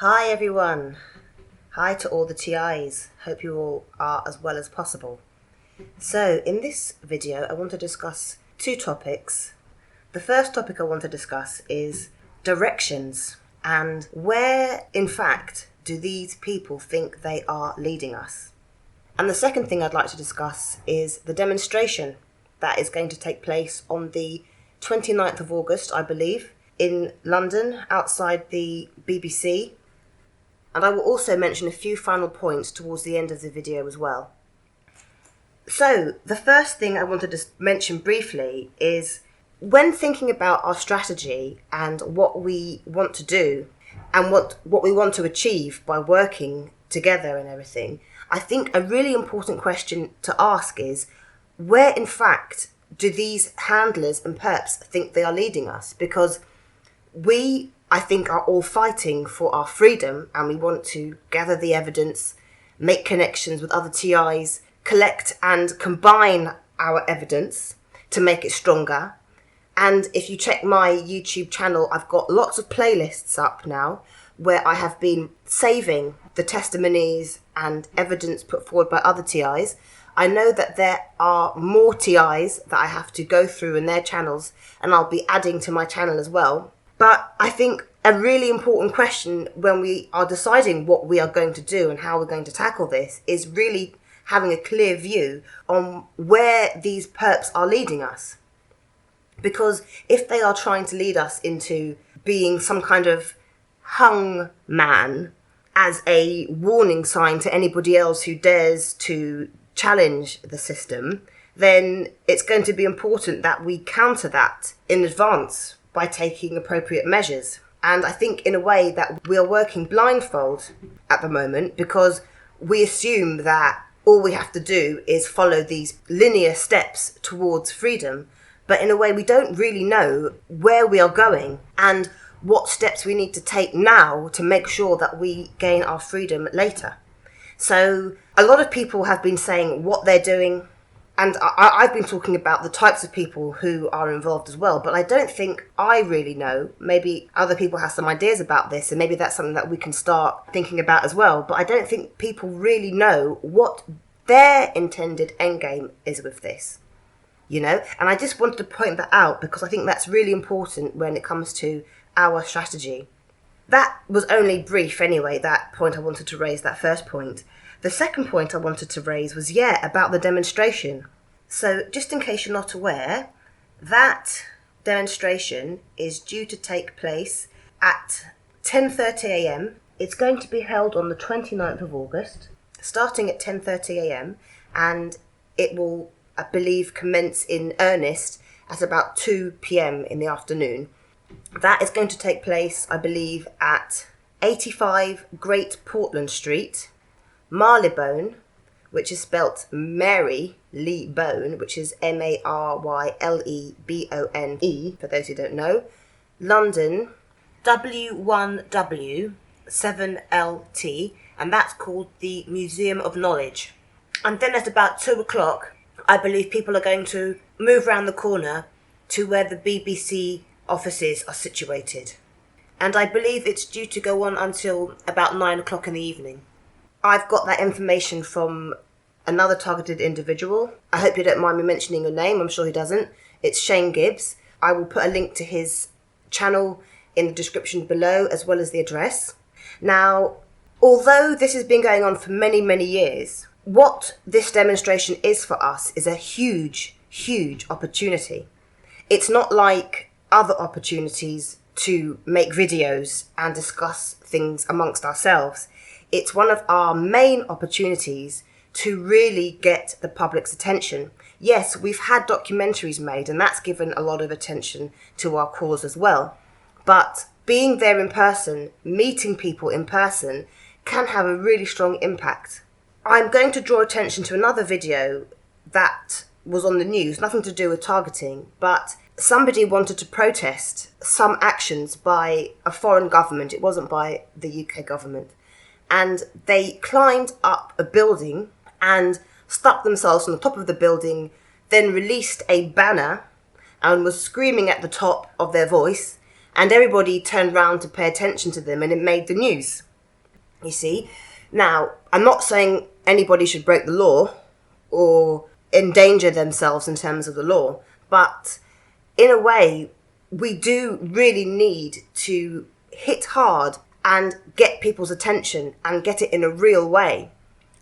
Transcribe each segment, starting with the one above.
Hi everyone. Hi to all the TIs. Hope you all are as well as possible. So in this video I want to discuss two topics. The first topic I want to discuss is directions and where in fact do these people think they are leading us. And the second thing I'd like to discuss is the demonstration that is going to take place on the 29th of August, I believe, in London outside the BBC. And I will also mention a few final points towards the end of the video as well. So, the first thing I wanted to mention briefly is when thinking about our strategy and what we want to do and what we want to achieve by working together and everything, I think a really important question to ask is, where in fact do these handlers and perps think they are leading us? Because we, I think, are all fighting for our freedom and we want to gather the evidence, make connections with other TIs, collect and combine our evidence to make it stronger. And if you check my YouTube channel, I've got lots of playlists up now where I have been saving the testimonies and evidence put forward by other TIs. I know that there are more TIs that I have to go through in their channels, and I'll be adding to my channel as well. But I think a really important question when we are deciding what we are going to do and how we're going to tackle this is really having a clear view on where these perps are leading us. Because if they are trying to lead us into being some kind of hung man as a warning sign to anybody else who dares to challenge the system, then it's going to be important that we counter that in advance by taking appropriate measures. And I think in a way that we are working blindfold at the moment because we assume that all we have to do is follow these linear steps towards freedom. But in a way we don't really know where we are going and what steps we need to take now to make sure that we gain our freedom later. So a lot of people have been saying what they're doing, and I've been talking about the types of people who are involved as well, but I don't think I really know. Maybe other people have some ideas about this, and maybe that's something that we can start thinking about as well. But I don't think people really know what their intended endgame is with this, you know? And I just wanted to point that out because I think that's really important when it comes to our strategy. That was only brief anyway, that point I wanted to raise, that first point. The second point I wanted to raise was, about the demonstration. So just in case you're not aware, that demonstration is due to take place at 10:30 a.m. It's going to be held on the 29th of August, starting at 10:30 a.m. and it will, I believe, commence in earnest at about 2 p.m. in the afternoon. That is going to take place, I believe, at 85 Great Portland Street, Marylebone, which is spelt Marylebone, which is Marylebone, for those who don't know, London, W1W7LT, and that's called the Museum of Knowledge. And then at about 2 o'clock, I believe people are going to move round the corner to where the BBC offices are situated. And I believe it's due to go on until about 9 o'clock in the evening. I've got that information from another targeted individual. I hope you don't mind me mentioning your name. I'm sure he doesn't. It's Shane Gibbs. I will put a link to his channel in the description below, as well as the address. Now, although this has been going on for many, many years, what this demonstration is for us is a huge, huge opportunity. It's not like other opportunities to make videos and discuss things amongst ourselves. It's one of our main opportunities to really get the public's attention. Yes, we've had documentaries made and that's given a lot of attention to our cause as well. But being there in person, meeting people in person, can have a really strong impact. I'm going to draw attention to another video that was on the news, nothing to do with targeting, but somebody wanted to protest some actions by a foreign government. It wasn't by the UK government. And they climbed up a building and stuck themselves on the top of the building, then released a banner and was screaming at the top of their voice, and everybody turned round to pay attention to them, and it made the news. you see. Now, I'm not saying anybody should break the law or endanger themselves in terms of the law, but in a way, we do really need to hit hard and get people's attention and get it in a real way.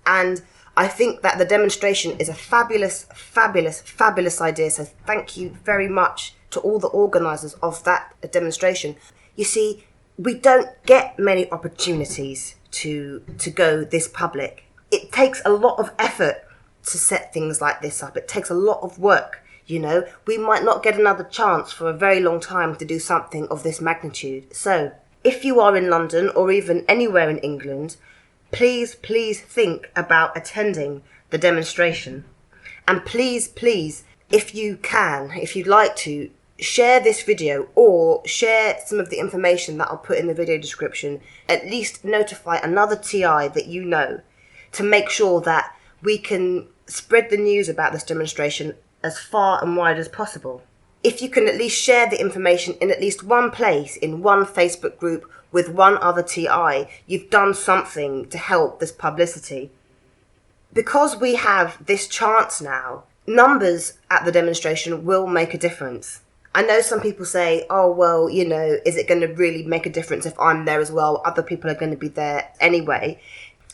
And I think that the demonstration is a fabulous, fabulous, fabulous idea. So thank you very much to all the organisers of that demonstration. You see, we don't get many opportunities to go this public. It takes a lot of effort to set things like this up. It takes a lot of work. You know, we might not get another chance for a very long time to do something of this magnitude. So if you are in London or even anywhere in England, please think about attending the demonstration. And please, if you can, if you'd like to, share this video or share some of the information that I'll put in the video description. At least notify another TI that you know, to make sure that we can spread the news about this demonstration as far and wide as possible. If you can at least share the information in at least one place, in one Facebook group with one other TI, you've done something to help this publicity. Because we have this chance now, numbers at the demonstration will make a difference. I know some people say, oh, well, you know, is it going to really make a difference if I'm there as well? Other people are going to be there anyway.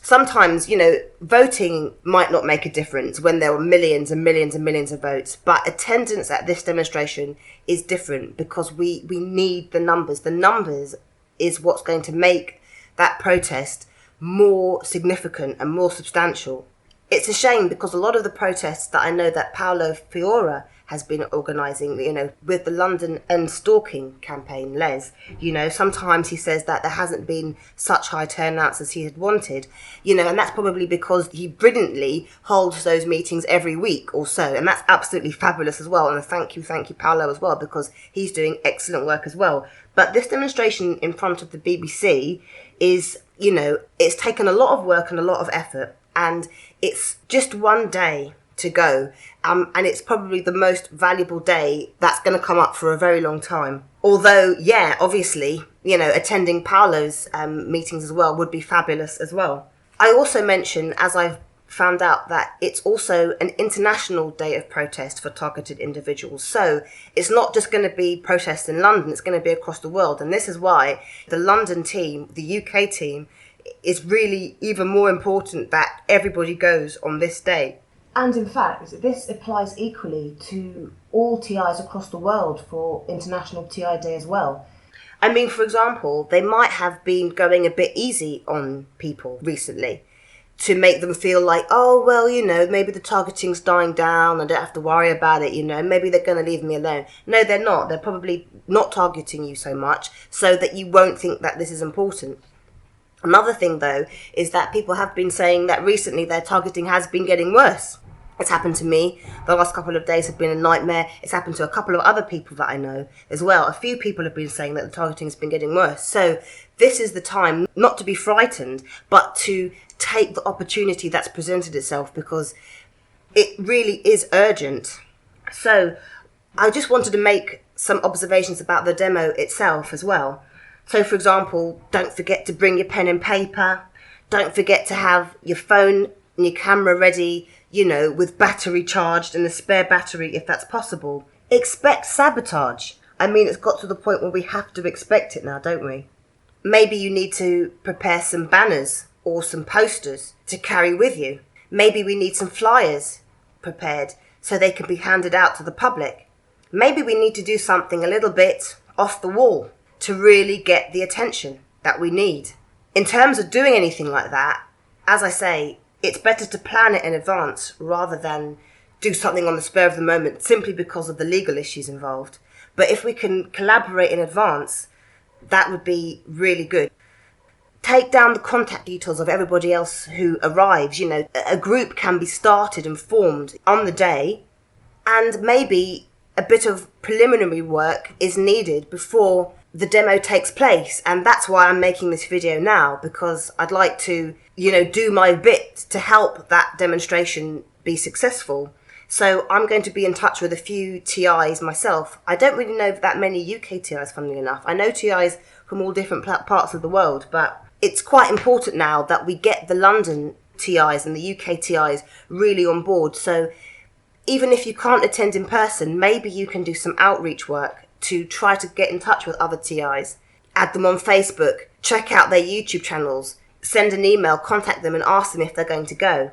Sometimes, you know, voting might not make a difference when there are millions and millions and millions of votes, but attendance at this demonstration is different because we need the numbers. The numbers is what's going to make that protest more significant and more substantial. It's a shame because a lot of the protests that I know that Paolo Fiora has been organising, you know, with the London End Stalking campaign, Les, you know, sometimes he says that there hasn't been such high turnouts as he had wanted, you know, and that's probably because he brilliantly holds those meetings every week or so, and that's absolutely fabulous as well. And thank you Paolo as well, because he's doing excellent work as well. But this demonstration in front of the BBC is, you know, it's taken a lot of work and a lot of effort, and it's just one day to go, and it's probably the most valuable day that's going to come up for a very long time. Although, yeah, obviously, you know, attending Paolo's meetings as well would be fabulous as well. I also mentioned, as I've found out, that it's also an international day of protest for targeted individuals. So it's not just going to be protests in London, it's going to be across the world. And this is why the London team, the UK team, is really even more important that everybody goes on this day. And in fact, this applies equally to all TIs across the world for International TI Day as well. I mean, for example, they might have been going a bit easy on people recently to make them feel like, oh, well, you know, maybe the targeting's dying down, I don't have to worry about it, you know, maybe they're going to leave me alone. No, they're not. They're probably not targeting you so much so that you won't think that this is important. Another thing, though, is that people have been saying that recently their targeting has been getting worse. It's happened to me. The last couple of days have been a nightmare. It's happened to a couple of other people that I know as well. A few people have been saying that the targeting has been getting worse. So this is the time not to be frightened, but to take the opportunity that's presented itself, because it really is urgent. So I just wanted to make some observations about the demo itself as well. So, for example, don't forget to bring your pen and paper. Don't forget to have your phone and your camera ready, you know, with battery charged and a spare battery if that's possible. Expect sabotage. I mean, it's got to the point where we have to expect it now, don't we? Maybe you need to prepare some banners or some posters to carry with you. Maybe we need some flyers prepared so they can be handed out to the public. Maybe we need to do something a little bit off the wall to really get the attention that we need. In terms of doing anything like that, as I say, it's better to plan it in advance rather than do something on the spur of the moment simply because of the legal issues involved. But if we can collaborate in advance, that would be really good. Take down the contact details of everybody else who arrives. You know, a group can be started and formed on the day, and maybe a bit of preliminary work is needed before the demo takes place. And that's why I'm making this video now, because I'd like to, you know, do my bit to help that demonstration be successful. So I'm going to be in touch with a few TIs myself. I don't really know that many UK TIs, funnily enough. I know TIs from all different parts of the world, but it's quite important now that we get the London TIs and the UK TIs really on board. So even if you can't attend in person, maybe you can do some outreach work to try to get in touch with other TIs, add them on Facebook, check out their YouTube channels, send an email, contact them and ask them if they're going to go.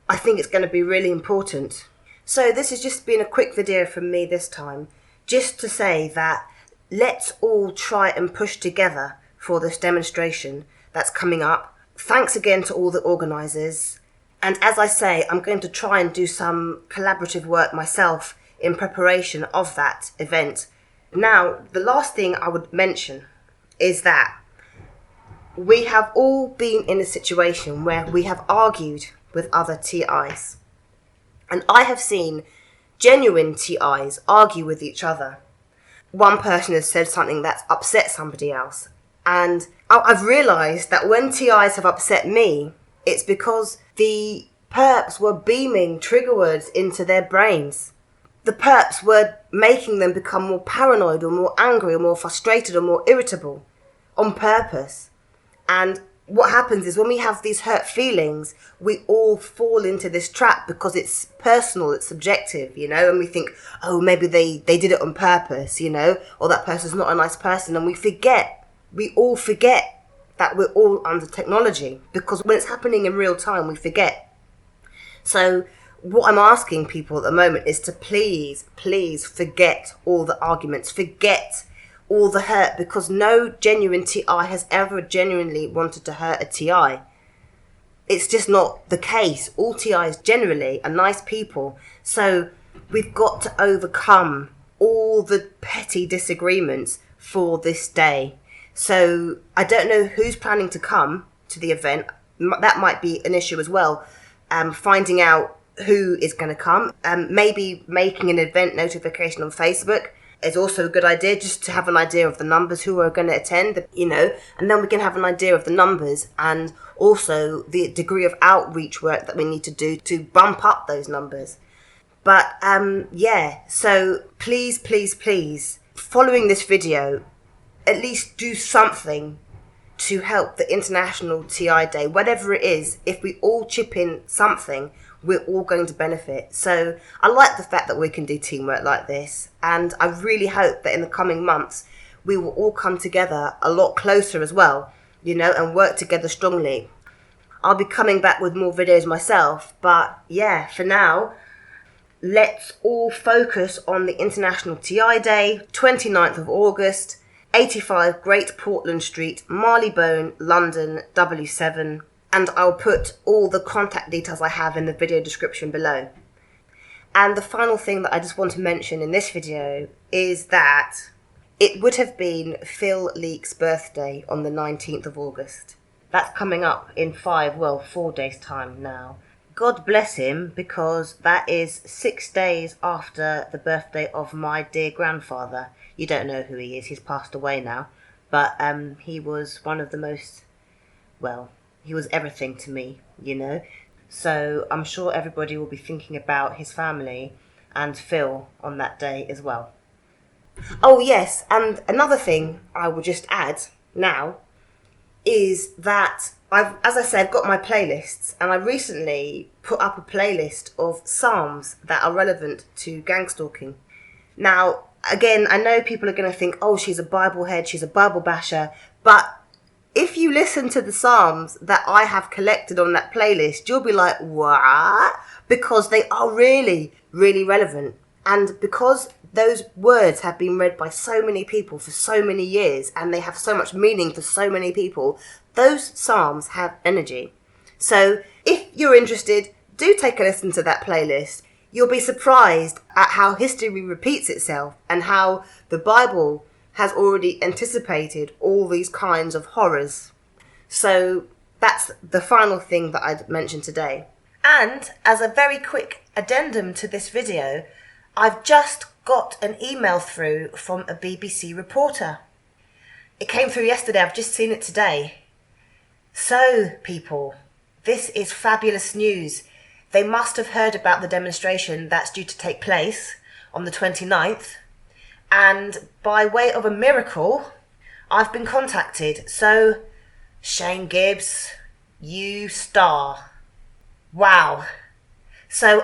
I think it's going to be really important. So this has just been a quick video from me this time, just to say that let's all try and push together for this demonstration that's coming up. Thanks again to all the organisers. And as I say, I'm going to try and do some collaborative work myself in preparation of that event. Now, the last thing I would mention is that we have all been in a situation where we have argued with other TIs. And I have seen genuine TIs argue with each other. One person has said something that's upset somebody else. And I've realised that when TIs have upset me, it's because the perps were beaming trigger words into their brains. The perps were making them become more paranoid or more angry or more frustrated or more irritable on purpose. And what happens is when we have these hurt feelings, we all fall into this trap because it's personal, it's subjective, and we think, oh, maybe they did it on purpose, or that person's not a nice person. And we all forget that we're all under technology, because when it's happening in real time, we forget. So what I'm asking people at the moment is to please forget all the arguments, forget all the hurt, because no genuine TI has ever genuinely wanted to hurt a TI. It's just not the case. All TIs generally are nice people. So we've got to overcome all the petty disagreements for this day. So I don't know who's planning to come to the event. That might be an issue as well. Finding out who is going to come. Maybe making an event notification on Facebook is also a good idea, just to have an idea of the numbers who are going to attend, and then we can have an idea of the numbers and also the degree of outreach work that we need to do to bump up those numbers. But so please, following this video, at least do something to help the International TI Day, whatever it is. If we all chip in something, we're all going to benefit. So I like the fact that we can do teamwork like this, and I really hope that in the coming months we will all come together a lot closer as well, and work together strongly. I'll be coming back with more videos myself, but for now, let's all focus on the International TI Day, 29th of August, 85 Great Portland Street, Marylebone, London, W7. And I'll put all the contact details I have in the video description below. And the final thing that I just want to mention in this video is that it would have been Phil Leake's birthday on the 19th of August. That's coming up in 4 days' time now. God bless him, because that is 6 days after the birthday of my dear grandfather. You don't know who he is, he's passed away now. But he was one of the most, he was everything to me, So I'm sure everybody will be thinking about his family and Phil on that day as well. Oh yes, and another thing I will just add now is that as I said, got my playlists, and I recently put up a playlist of psalms that are relevant to gang stalking. Now, again, I know people are going to think, oh, she's a Bible head, she's a Bible basher, but if you listen to the psalms that I have collected on that playlist, you'll be like, what? Because they are really, really relevant. And because those words have been read by so many people for so many years, and they have so much meaning for so many people, those psalms have energy. So if you're interested, do take a listen to that playlist. You'll be surprised at how history repeats itself and how the Bible has already anticipated all these kinds of horrors. So that's the final thing that I'd mention today. And as a very quick addendum to this video, I've just got an email through from a BBC reporter. It came through yesterday, I've just seen it today. So, people, this is fabulous news. They must have heard about the demonstration that's due to take place on the 29th. And by way of a miracle, I've been contacted. So Shane Gibbs, you star. Wow. So